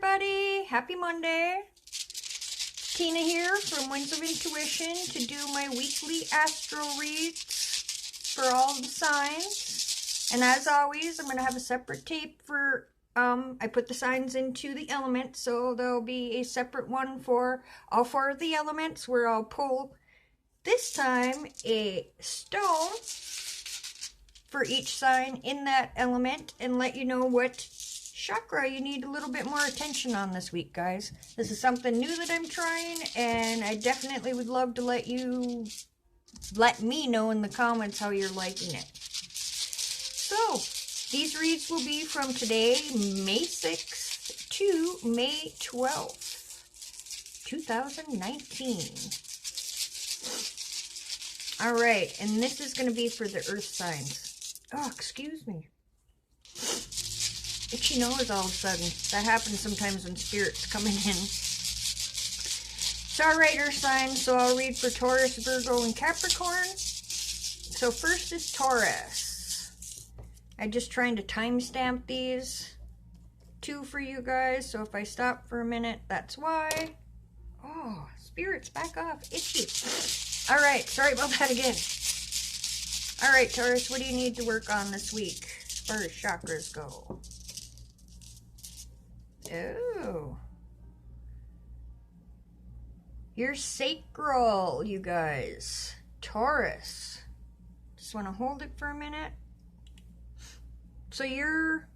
everybody. Happy Monday. Tina here from Winds of Intuition to do my weekly astro reads for all the signs. And as always, I'm going to have a separate tape for, I put the signs into the elements, so there'll be a separate one for all 4 of the elements where I'll pull, this time, a stone for each sign in that element and let you know what chakra you need a little bit more attention on this week, guys. This is something new that I'm trying, and I definitely would love to let me know in the comments how you're liking it. So, these reads will be from today, May 6th to May 12th, 2019. Alright, and this is going to be for the earth signs. Oh, excuse me. Itchy nose all of a sudden. That happens sometimes when spirits coming in. So, alright, earth signs. So I'll read for Taurus, Virgo, and Capricorn. So first is Taurus. I'm just trying to timestamp these 2 for you guys. So if I stop for a minute, that's why. Oh, spirits, back off. Itchy. Alright, sorry about that again. Alright, Taurus, what do you need to work on this week as far as chakras go? Oh. Your sacral, you guys. Taurus. Just want to hold it for a minute. So your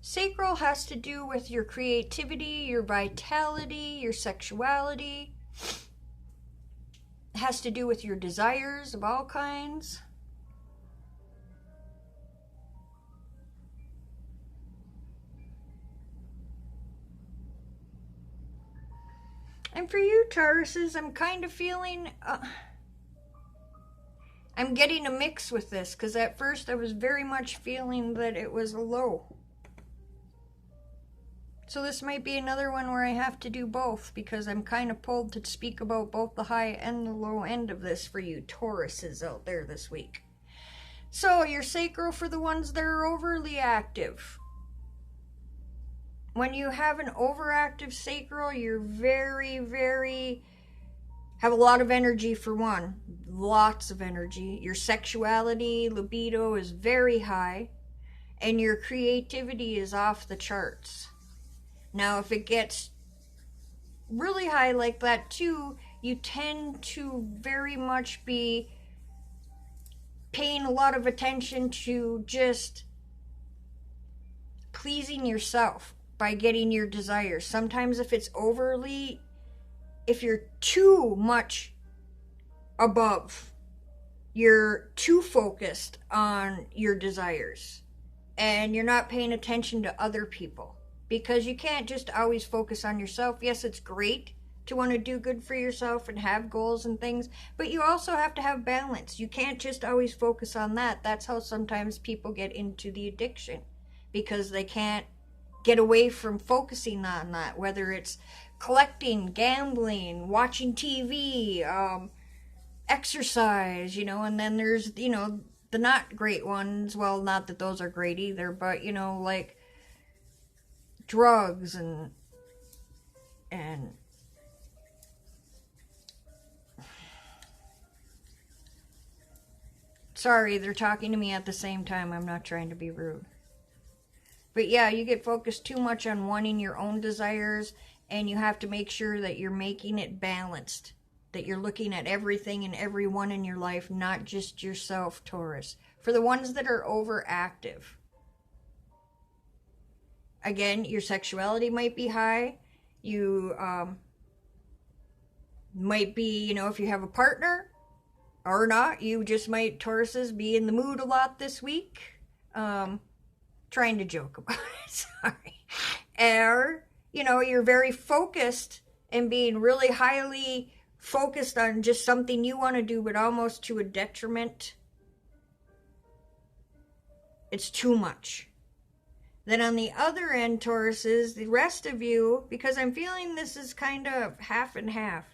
sacral has to do with your creativity, your vitality, your sexuality. Has to do with your desires of all kinds. And for you, Tauruses, I'm kind of feeling, I'm getting a mix with this, because at first I was very much feeling that it was a low. So this might be another one where I have to do both, because I'm kind of pulled to speak about both the high and the low end of this for you Tauruses out there this week. So your sacral, for the ones that are overly active. When you have an overactive sacral, you're have a lot of energy for one. Lots of energy. Your sexuality, libido is very high, and your creativity is off the charts. Now, if it gets really high like that too, you tend to very much be paying a lot of attention to just pleasing yourself by getting your desires. Sometimes if you're too much above, you're too focused on your desires and you're not paying attention to other people. Because you can't just always focus on yourself. Yes, it's great to want to do good for yourself and have goals and things, but you also have to have balance. You can't just always focus on that. That's how sometimes people get into the addiction, because they can't get away from focusing on that, whether it's collecting, gambling, watching TV, exercise, and then there's, the not great ones. Well, not that those are great either, but, like drugs and sorry, they're talking to me at the same time. I'm not trying to be rude. But yeah, you get focused too much on wanting your own desires, and you have to make sure that you're making it balanced, that you're looking at everything and everyone in your life, not just yourself, Taurus. For the ones that are overactive, again, your sexuality might be high. You might be, if you have a partner or not, you just might, Tauruses, be in the mood a lot this week. Trying to joke about it, sorry. Or, you're very focused and being really highly focused on just something you want to do, but almost to a detriment. It's too much. Then on the other end, Tauruses, the rest of you, because I'm feeling this is kind of half and half.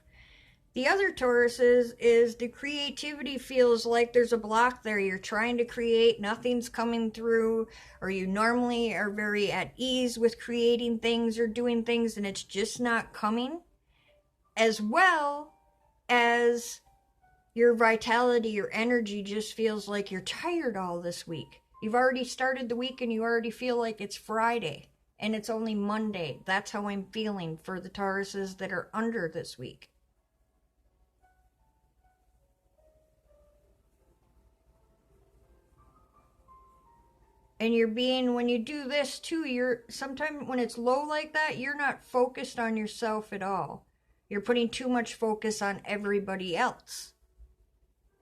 The other Tauruses is the creativity feels like there's a block there. You're trying to create, nothing's coming through, or you normally are very at ease with creating things or doing things and it's just not coming. As well as your vitality, your energy just feels like you're tired all this week. You've already started the week and you already feel like it's Friday and it's only Monday. That's how I'm feeling for the Tauruses that are under this week. And you're being, when you do this too, you're sometimes when it's low like that, you're not focused on yourself at all. You're putting too much focus on everybody else.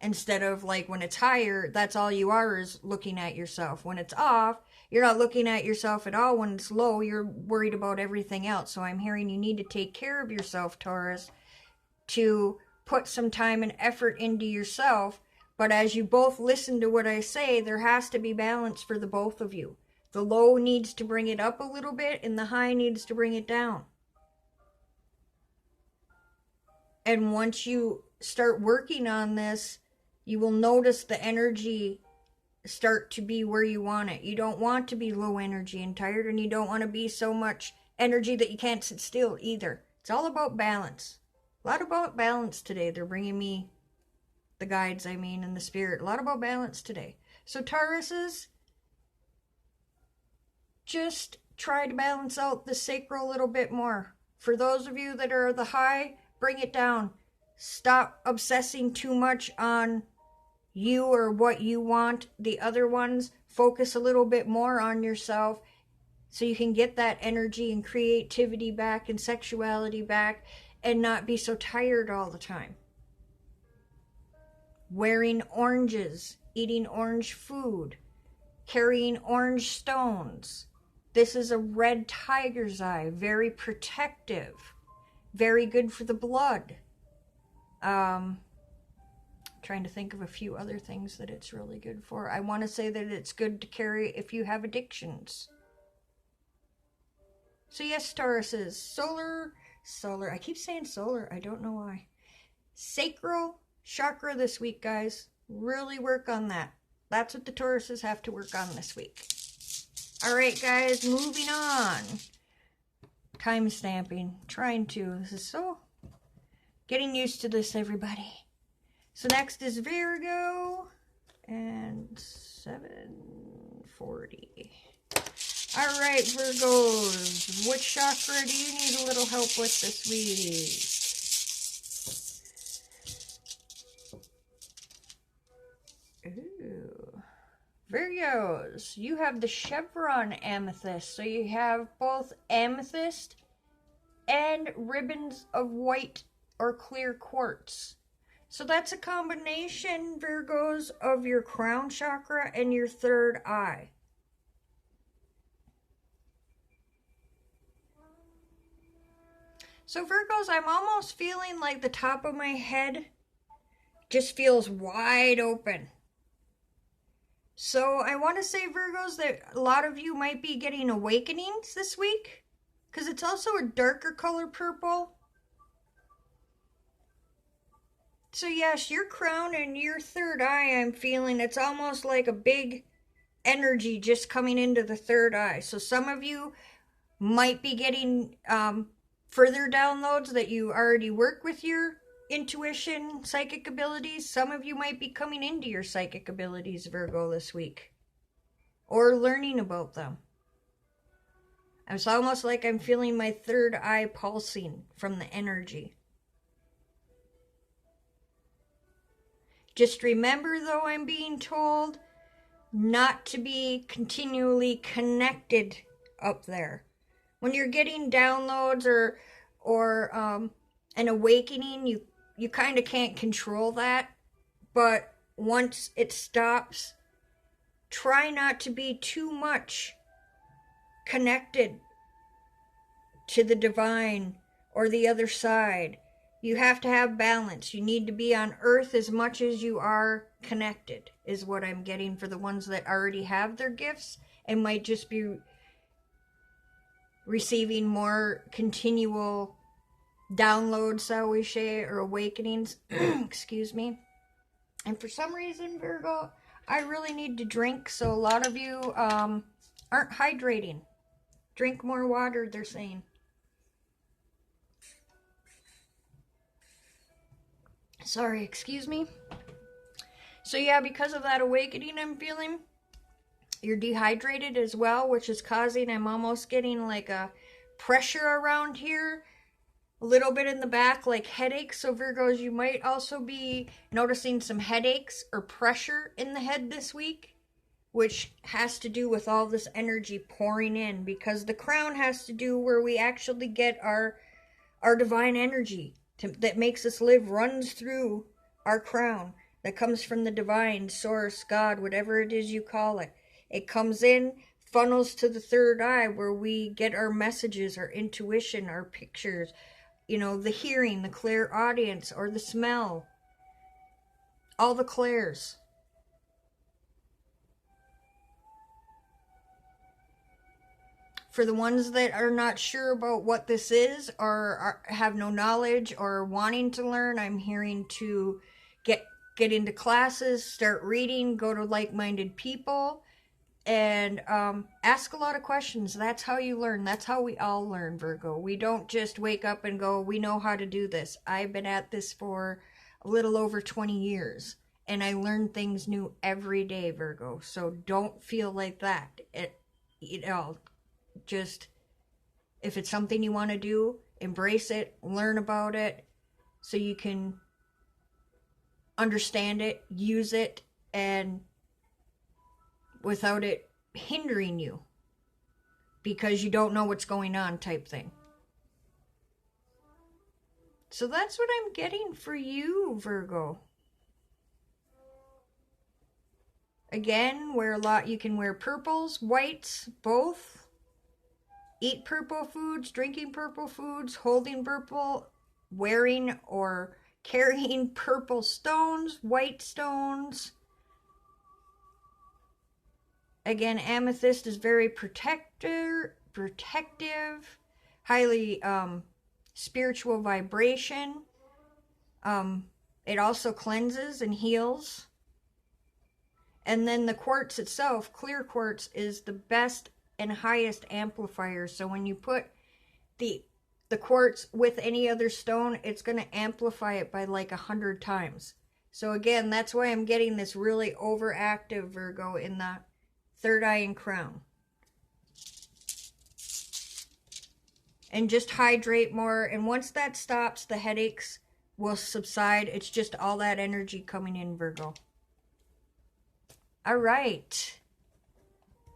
Instead of like when it's higher, that's all you are is looking at yourself. When it's off, you're not looking at yourself at all. When it's low, you're worried about everything else. So I'm hearing you need to take care of yourself, Taurus, to put some time and effort into yourself. But as you both listen to what I say, there has to be balance for the both of you. The low needs to bring it up a little bit and the high needs to bring it down. And once you start working on this, you will notice the energy start to be where you want it. You don't want to be low energy and tired, and you don't want to be so much energy that you can't sit still either. It's all about balance. A lot about balance today. They're bringing me the guides, and the spirit. A lot about balance today. So Tauruses, just try to balance out the sacral a little bit more. For those of you that are the high, bring it down. Stop obsessing too much on you or what you want. The other ones, focus a little bit more on yourself so you can get that energy and creativity back and sexuality back and not be so tired all the time. Wearing oranges, eating orange food, carrying orange stones. This is a red tiger's eye, very protective, very good for the blood. Trying to think of a few other things that it's really good for. I want to say that it's good to carry if you have addictions. So yes, Tauruses, solar, I keep saying solar, I don't know why. Sacral chakra this week, guys. Really work on that. That's what the Tauruses have to work on this week. Alright, guys, moving on. Time stamping. Trying to. This is so... Getting used to this, everybody. So next is Virgo. And 740. Alright, Virgos. Which chakra do you need a little help with this week? Ooh. Virgos, you have the chevron amethyst. So you have both amethyst and ribbons of white or clear quartz. So that's a combination, Virgos, of your crown chakra and your third eye. So Virgos, I'm almost feeling like the top of my head just feels wide open. So I want to say, Virgos, that a lot of you might be getting awakenings this week, because it's also a darker color purple. So yes, your crown and your third eye, I'm feeling it's almost like a big energy just coming into the third eye. So some of you might be getting further downloads that you already work with your intuition, psychic abilities. Some of you might be coming into your psychic abilities, Virgo, this week. Or learning about them. It's almost like I'm feeling my third eye pulsing from the energy. Just remember, though, I'm being told not to be continually connected up there. When you're getting downloads or an awakening, you kind of can't control that. But once it stops, try not to be too much connected to the divine or the other side. You have to have balance. You need to be on earth as much as you are connected, is what I'm getting for the ones that already have their gifts and might just be receiving more continual downloads, shall we say, or awakenings. Excuse me. And for some reason, Virgo, I really need to drink. So a lot of you aren't hydrating. Drink more water, they're saying. Sorry, excuse me. So yeah, because of that awakening I'm feeling, you're dehydrated as well, which is causing, I'm almost getting like a pressure around here, a little bit in the back, like headaches. So Virgos, you might also be noticing some headaches or pressure in the head this week, which has to do with all this energy pouring in, because the crown has to do where we actually get our divine energy that makes us live, runs through our crown, that comes from the divine source, God, whatever it is you call it. It comes in, funnels to the third eye, where we get our messages, our intuition, our pictures, you know, the hearing, the clairaudience, or the smell, all the clairs. For the ones that are not sure about what this is, or have no knowledge, or wanting to learn, I'm hearing to get into classes, start reading, go to like-minded people, and ask a lot of questions. That's how you learn. That's how we all learn, Virgo. We don't just wake up and go, we know how to do this. I've been at this for a little over 20 years, and I learn things new every day, Virgo. So don't feel like that. Just, if it's something you want to do, embrace it, learn about it, so you can understand it, use it, and without it hindering you because you don't know what's going on, type thing. So that's what I'm getting for you, Virgo. Again, you can wear purples, whites, both. Eat purple foods, drinking purple foods, holding purple, wearing or carrying purple stones, white stones. Again, amethyst is very protective, highly spiritual vibration. It also cleanses and heals. And then the quartz itself, clear quartz, is the best and highest amplifier. So when you put the quartz with any other stone, it's going to amplify it by like 100 times. So again, that's why I'm getting this really overactive, Virgo, in the third eye and crown. And just hydrate more. And once that stops, the headaches will subside. It's just all that energy coming in, Virgo. All right.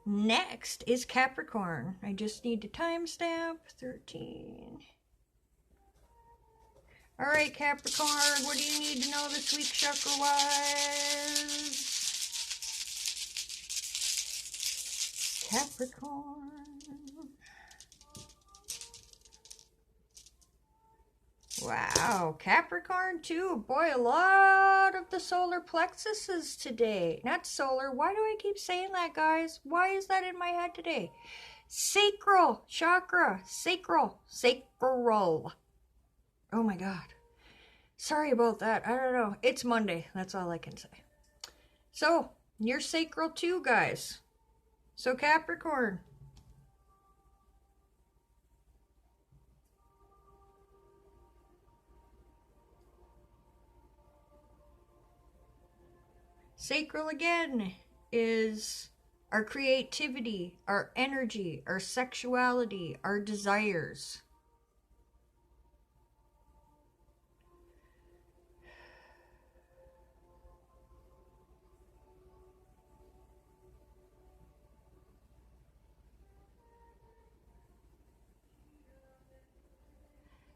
Next is Capricorn. I just need to timestamp 13. All right, Capricorn, what do you need to know this week, chakra-wise? Capricorn. Wow, Capricorn too. Boy, a lot of the solar plexuses today. Not solar. Why do I keep saying that, guys? Why is that in my head today? Sacral chakra. Sacral. Oh my God. Sorry about that. I don't know. It's Monday. That's all I can say. So, you're sacral too, guys. So, Capricorn. Sacral again is our creativity, our energy, our sexuality, our desires.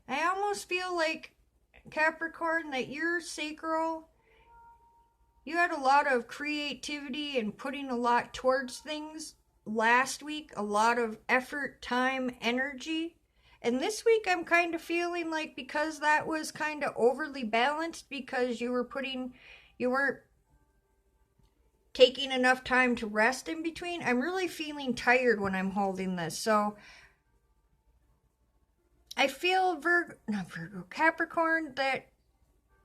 I almost feel like, Capricorn, that your sacral, you had a lot of creativity and putting a lot towards things last week. A lot of effort, time, energy. And this week I'm kind of feeling like, because that was kind of overly balanced, because you weren't taking enough time to rest in between. I'm really feeling tired when I'm holding this. So I feel Capricorn, that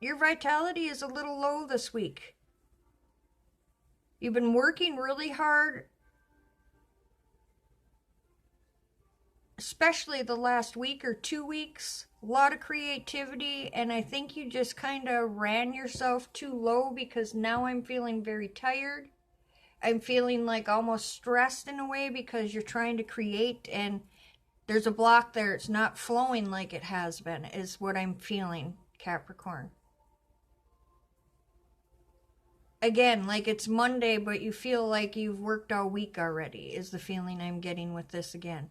your vitality is a little low this week. You've been working really hard, especially the last week or 2 weeks. A lot of creativity, and I think you just kind of ran yourself too low, because now I'm feeling very tired. I'm feeling like almost stressed in a way, because you're trying to create and there's a block there. It's not flowing like it has been, is what I'm feeling, Capricorn. Again, like it's Monday, but you feel like you've worked all week already, is the feeling I'm getting with this again.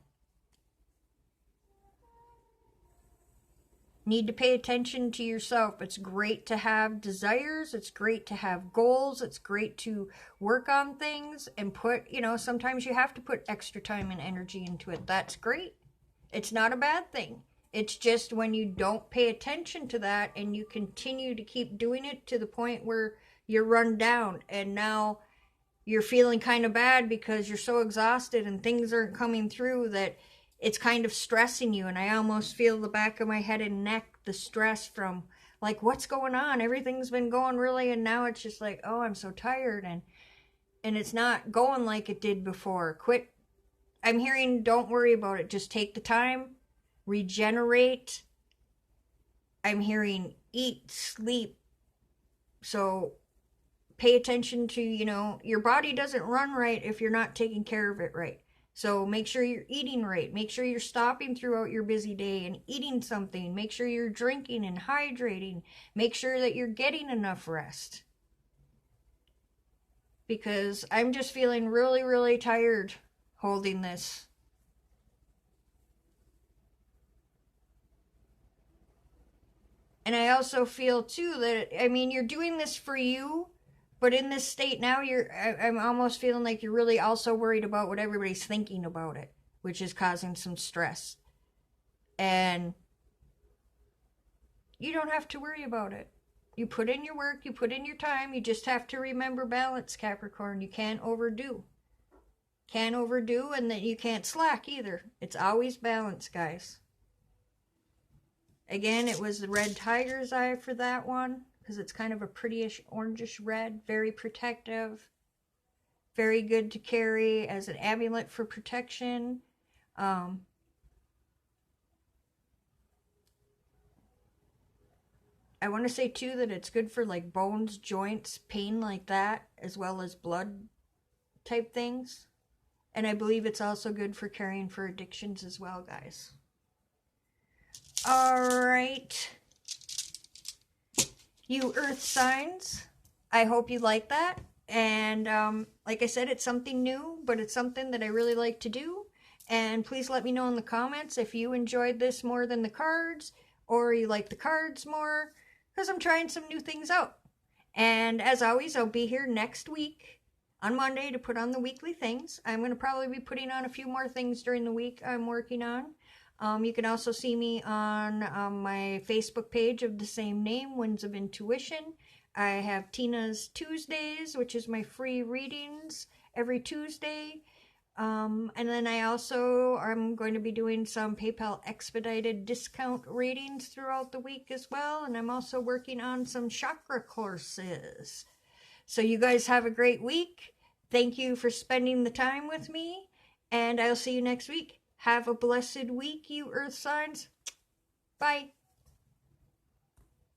Need to pay attention to yourself. It's great to have desires. It's great to have goals. It's great to work on things and put, sometimes you have to put extra time and energy into it. That's great. It's not a bad thing. It's just when you don't pay attention to that and you continue to keep doing it to the point where you're run down and now you're feeling kind of bad because you're so exhausted and things aren't coming through, that it's kind of stressing you. And I almost feel the back of my head and neck, the stress from like, what's going on? Everything's been going really, and now it's just like, oh, I'm so tired, and it's not going like it did before. Quit. I'm hearing, don't worry about it. Just take the time, regenerate. I'm hearing eat, sleep. So pay attention to, your body doesn't run right if you're not taking care of it right. So make sure you're eating right. Make sure you're stopping throughout your busy day and eating something. Make sure you're drinking and hydrating. Make sure that you're getting enough rest. Because I'm just feeling really, really tired holding this. And I also feel too that, you're doing this for you. But in this state now, I'm almost feeling like you're really also worried about what everybody's thinking about it, which is causing some stress. And you don't have to worry about it. You put in your work, you put in your time, you just have to remember balance, Capricorn. You can't overdo. Can't overdo, and that you can't slack either. It's always balance, guys. Again, it was the red tiger's eye for that one, because it's kind of a prettyish orangish red, very protective, very good to carry as an amulet for protection. I want to say too that it's good for like bones, joints, pain like that, as well as blood type things. And I believe it's also good for carrying for addictions as well, guys. All right. You earth signs, I hope you like that. And like I said, it's something new, but it's something that I really like to do. And please let me know in the comments if you enjoyed this more than the cards, or you like the cards more, because I'm trying some new things out. And as always, I'll be here next week on Monday to put on the weekly things. I'm going to probably be putting on a few more things during the week I'm working on. You can also see me on my Facebook page of the same name, Winds of Intuition. I have Tina's Tuesdays, which is my free readings every Tuesday. And then I'm going to be doing some PayPal expedited discount readings throughout the week as well. And I'm also working on some chakra courses. So you guys have a great week. Thank you for spending the time with me. And I'll see you next week. Have a blessed week, you earth signs. Bye.